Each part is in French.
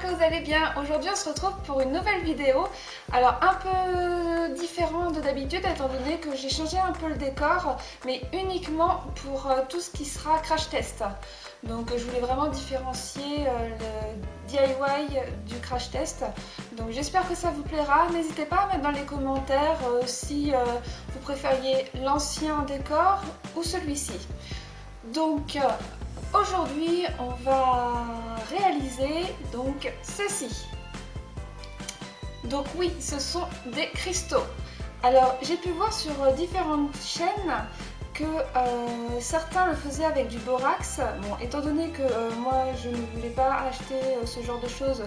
que vous allez bien. Aujourd'hui on se retrouve pour une nouvelle vidéo. Alors un peu différent de d'habitude étant donné que j'ai changé un peu le décor, mais uniquement pour tout ce qui sera crash test. Donc je voulais vraiment différencier le DIY du crash test. Donc j'espère que ça vous plaira. N'hésitez pas à mettre dans les commentaires si vous préfériez l'ancien décor ou celui-ci. Donc aujourd'hui on va réaliser donc ceci. Donc oui, ce sont des cristaux. Alors j'ai pu voir sur différentes chaînes que certains le faisaient avec du borax. Bon, étant donné que moi je ne voulais pas acheter ce genre de choses,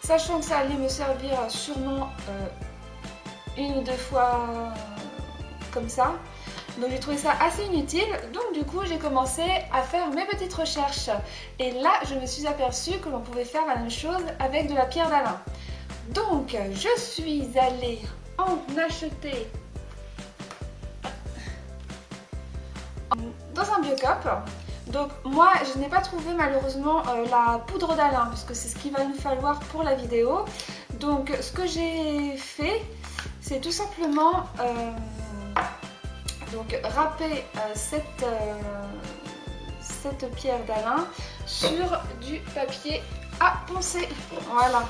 sachant que ça allait me servir sûrement une ou deux fois comme ça, donc j'ai trouvé ça assez inutile. Donc du coup j'ai commencé à faire mes petites recherches et là je me suis aperçue que l'on pouvait faire la même chose avec de la pierre d'Alain. Donc je suis allée en acheter dans un Biocop. Donc moi je n'ai pas trouvé malheureusement la poudre d'Alain parce que c'est ce qu'il va nous falloir pour la vidéo. Donc ce que j'ai fait, c'est tout simplement donc râper cette pierre d'Alain sur du papier à poncer. Voilà.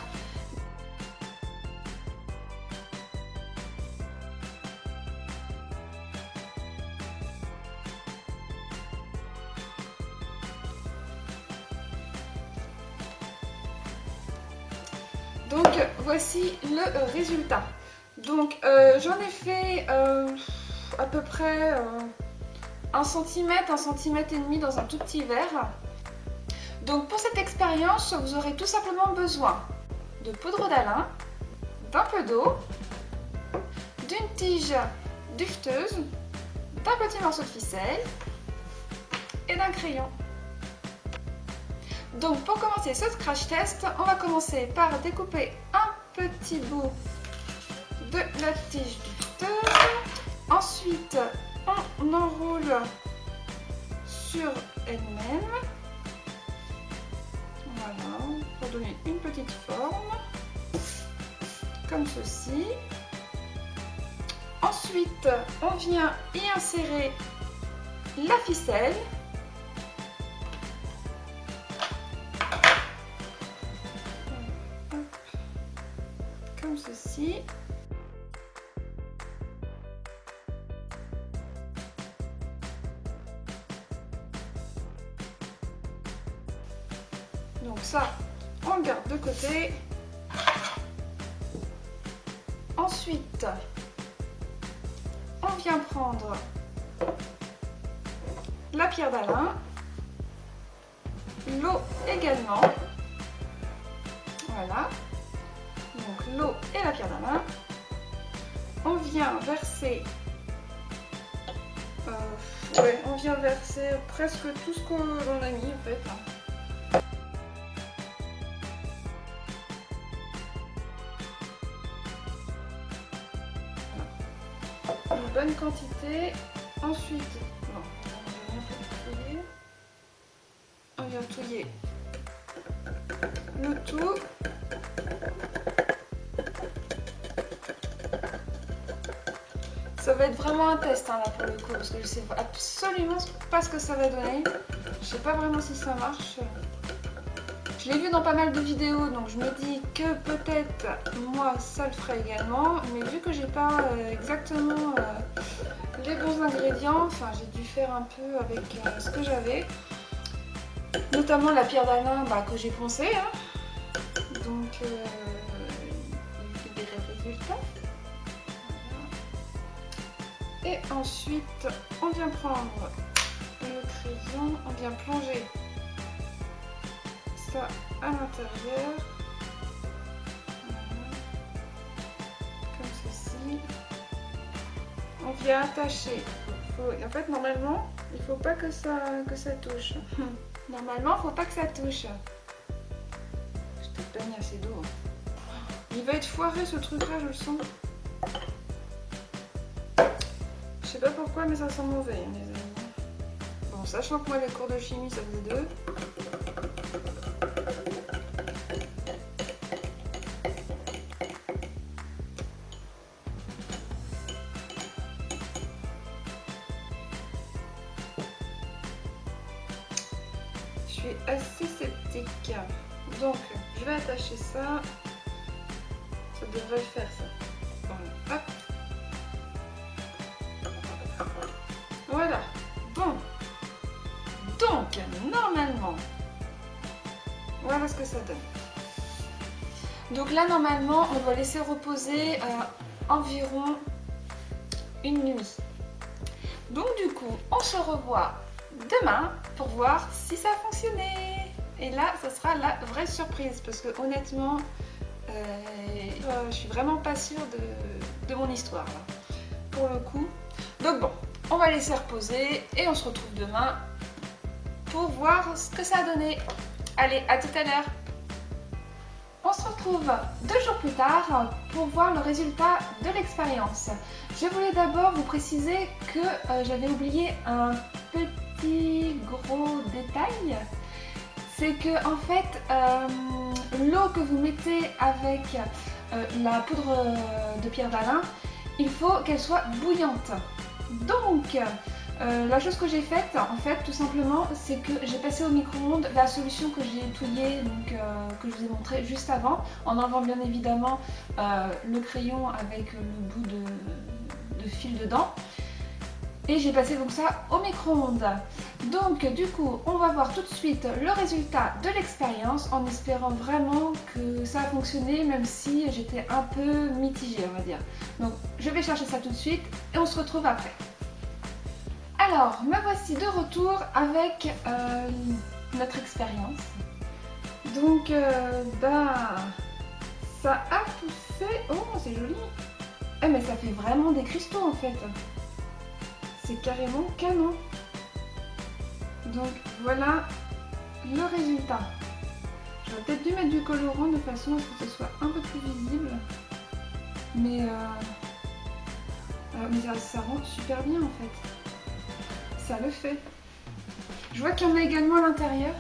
Donc voici le résultat. Donc j'en ai fait à peu près 1 cm, 1 cm et demi dans un tout petit verre. Donc pour cette expérience, vous aurez tout simplement besoin de poudre d'Alain, d'un peu d'eau, d'une tige duveteuse, d'un petit morceau de ficelle et d'un crayon. Donc pour commencer ce crash test, on va commencer par découper un petit bout de la tige duveteuse. Ensuite, on enroule sur elle-même. Voilà, pour donner une petite forme, comme ceci. Ensuite, on vient y insérer la ficelle. Comme ceci. Donc ça, on le garde de côté. Ensuite, on vient prendre la pierre d'Alain, l'eau également. Voilà. Donc l'eau et la pierre d'Alain. On vient verser on vient verser presque tout ce qu'on a mis en fait. Une bonne quantité. Ensuite, on vient touiller le tout. Ça va être vraiment un test là pour le coup parce que je sais absolument pas ce que ça va donner. Je sais pas vraiment si ça marche. Je l'ai vu dans pas mal de vidéos donc je me dis que peut-être moi ça le ferait également. Mais vu que j'ai pas exactement les bons ingrédients, enfin j'ai dû faire un peu avec ce que j'avais. Notamment la pierre d'Alain que j'ai poncée. Hein. Donc des résultats. Et ensuite, on vient prendre le crayon, on vient plonger ça à l'intérieur, comme ceci. On vient attacher. En fait, normalement, il ne faut pas que ça touche. Normalement, il ne faut pas que ça touche. Je t'ai pas mis assez d'eau. Il va être foiré ce truc-là, je le sens. Je sais pas pourquoi, mais ça sent mauvais, les amis. Bon, sachant que moi, les cours de chimie, ça faisait 2. suis assez sceptique. Donc, je vais attacher ça. Ça devrait le faire, ça. Voilà. Hop. Voilà. Bon. Donc, normalement, voilà ce que ça donne. Donc là, normalement, on doit laisser reposer environ une nuit. Donc du coup, on se revoit demain pour voir si ça a fonctionné. Et là, ça sera la vraie surprise parce que honnêtement, je suis vraiment pas sûre de mon histoire là, pour le coup. Donc bon, on va laisser reposer et on se retrouve demain pour voir ce que ça a donné. Allez, à tout à l'heure. On se retrouve 2 jours plus tard pour voir le résultat de l'expérience. Je voulais d'abord vous préciser que j'avais oublié un petit gros détail. C'est que en fait, l'eau que vous mettez avec la poudre de pierre d'Alain, il faut qu'elle soit bouillante. Donc, la chose que j'ai faite, en fait, tout simplement, c'est que j'ai passé au micro-ondes la solution que j'ai touillée, donc que je vous ai montré juste avant, en enlevant bien évidemment le crayon avec le bout de fil dedans. Et j'ai passé donc ça au micro-ondes. Donc du coup, on va voir tout de suite le résultat de l'expérience en espérant vraiment que ça a fonctionné, même si j'étais un peu mitigée, on va dire. Donc je vais chercher ça tout de suite et on se retrouve après. Alors, me voici de retour avec notre expérience. Donc, ça a poussé... Oh, c'est joli. Eh, mais ça fait vraiment des cristaux en fait. C'est carrément canon. Donc, voilà le résultat. J'aurais peut-être dû mettre du colorant de façon à ce que ce soit un peu plus visible. Mais ça rend super bien en fait. Ça le fait. Je vois qu'il y en a également à l'intérieur.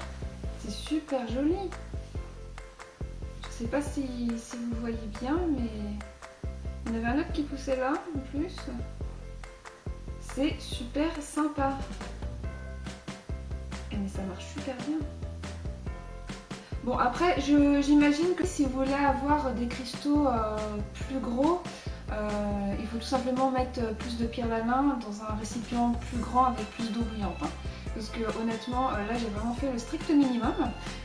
C'est super joli. Je sais pas si vous voyez bien, mais il y en avait un autre qui poussait là en plus. C'est super sympa. Et mais ça marche super bien. Bon après, j'imagine que si vous voulez avoir des cristaux plus gros, il faut tout simplement mettre plus de pierre d'Alain dans un récipient plus grand avec plus d'eau bouillante. Hein. Parce que honnêtement, là j'ai vraiment fait le strict minimum.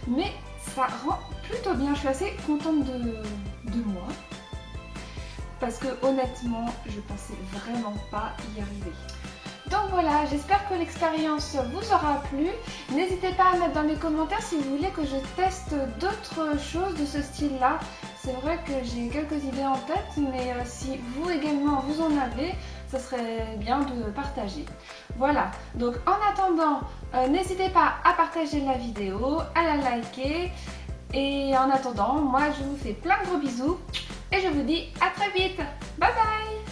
Mais ça rend plutôt bien. Je suis assez contente de moi. Parce que honnêtement, je pensais vraiment pas y arriver. Donc voilà, j'espère que l'expérience vous aura plu. N'hésitez pas à mettre dans les commentaires si vous voulez que je teste d'autres choses de ce style-là. C'est vrai que j'ai quelques idées en tête, mais si vous également vous en avez, ça serait bien de partager. Voilà, donc en attendant, n'hésitez pas à partager la vidéo, à la liker. Et en attendant, moi je vous fais plein de gros bisous et je vous dis à très vite. Bye bye!